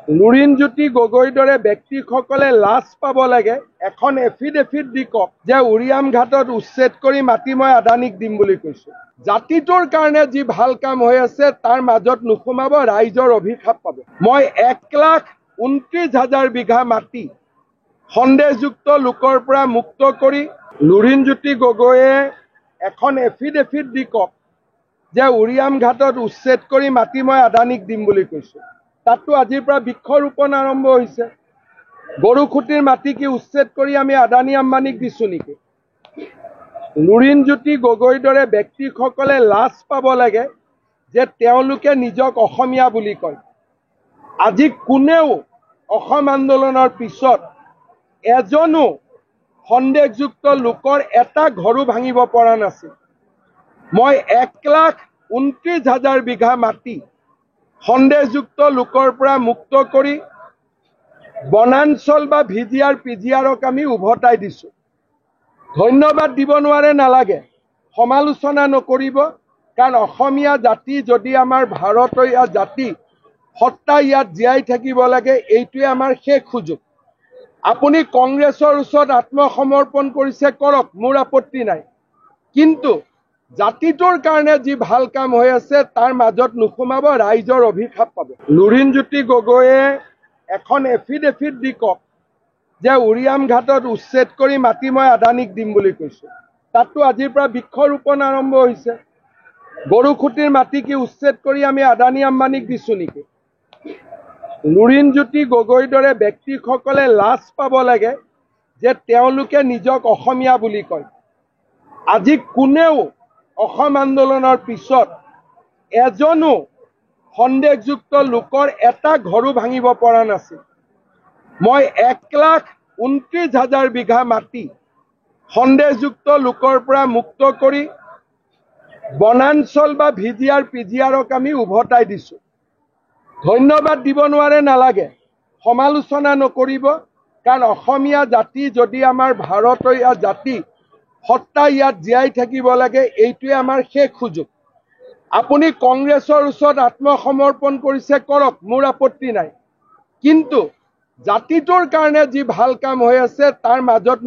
লুৰিণজ্যোতি গগৈৰ দৰে ব্যক্তিসকলে লাজ পাব লাগে। এখন এফিডেভিট দি কওক যে উৰিয়াম ঘাটত উচ্ছেদ কৰি মাটি মই আদানীক দিম বুলি কৈছো। জাতিটোৰ কাৰণে যি ভাল কাম হৈ আছে তাৰ মাজত নোসোমাব, ৰাইজৰ অভিশাপ পাব। মই 1,29,000 বিঘা মাটি সন্দেহযুক্ত লোকৰ পৰা মুক্ত কৰি লুৰিণজ্যোতি গগৈয়ে এখন এফিডেভিট দি কওক যে উৰিয়াম ঘাটত উচ্ছেদ কৰি মাটি মই আদানীক দিম বুলি কৈছো। তাতো আজিৰ পৰা বৃক্ষৰোপণ আৰম্ভ হৈছে। গৰুখুটিৰ মাটি কি উচ্ছেদ কৰি আমি আদানী আম্বানীক দিছো নেকি? লুৰিণজ্যোতি গগৈৰ দৰে ব্যক্তিসকলে লাজ পাব লাগে যে তেওঁলোকে নিজক অসমীয়া বুলি কয়। আজি কোনেও অসম আন্দোলনৰ পিছত এজনো সন্দেহযুক্ত লোকৰ এটা ঘৰো ভাঙিব পৰা নাছিল। মই 1,29,000 বিঘা মাটি সন্দেহযুক্ত লোকৰ পৰা মুক্ত কৰি বনাঞ্চল বা ভিজিআৰ পিজিআৰক আমি উভতাই দিছো। ধন্যবাদ দিব নোৱাৰে, নালাগে, সমালোচনা নকৰিব, কাৰণ অসমীয়া জাতি যদি আমাৰ ভাৰতীয় জাতি সত্তা ইয়াত জীয়াই থাকিব লাগে, এইটোৱে আমাৰ শেষ সুযোগ। আপুনি কংগ্ৰেছৰ ওচৰত আত্মসমৰ্পণ কৰিছে, কৰক, মোৰ আপত্তি নাই, কিন্তু জাতিটোৰ কাৰণে যি ভাল কাম হৈ আছে তাৰ মাজত নোসোমাব, ৰাইজৰ অভিশাপ পাব। লুৰিণজ্যোতি গগৈয়ে এখন এফিডেভিট দি কওক যে উৰিয়াম ঘাটত উচ্ছেদ কৰি মাটি মই আদানীক দিম বুলি কৈছো। তাতো আজিৰ পৰা বৃক্ষৰোপণ আৰম্ভ হৈছে। গৰুখুটিৰ মাটি কি উচ্ছেদ কৰি আমি আদানী আম্বানীক দিছো নেকি? লুৰিণজ্যোতি গগৈৰ দৰে ব্যক্তিসকলে লাজ পাব লাগে যে তেওঁলোকে নিজক অসমীয়া বুলি কয়। আজি কোনেও অসম আন্দোলনৰ পিছত এজনো সন্দেহযুক্ত লোকৰ এটা ঘৰো ভাঙিব পৰা নাছিল। মই 1,29,000 বিঘা মাটি সন্দেহযুক্ত লোকৰ পৰা মুক্ত কৰি বনাঞ্চল বা ভিজিআৰ পিজিআৰক আমি উভতাই দিছো। ধন্যবাদ দিব নোৱাৰে, নালাগে, সমালোচনা নকৰিব, কাৰণ অসমীয়া জাতি যদি আমাৰ ভাৰতীয় জাতি সত্তা ইয়াত জীয়াই থাকিব লাগে, এইটোৱে আমাৰ শেষ সুযোগ। আপুনি কংগ্ৰেছৰ ওচৰত আত্মসমৰ্পণ কৰিছে, কৰক, মোৰ আপত্তি নাই, কিন্তু জাতিটোৰ কাৰণে যি ভাল কাম হৈ আছে তাৰ মাজত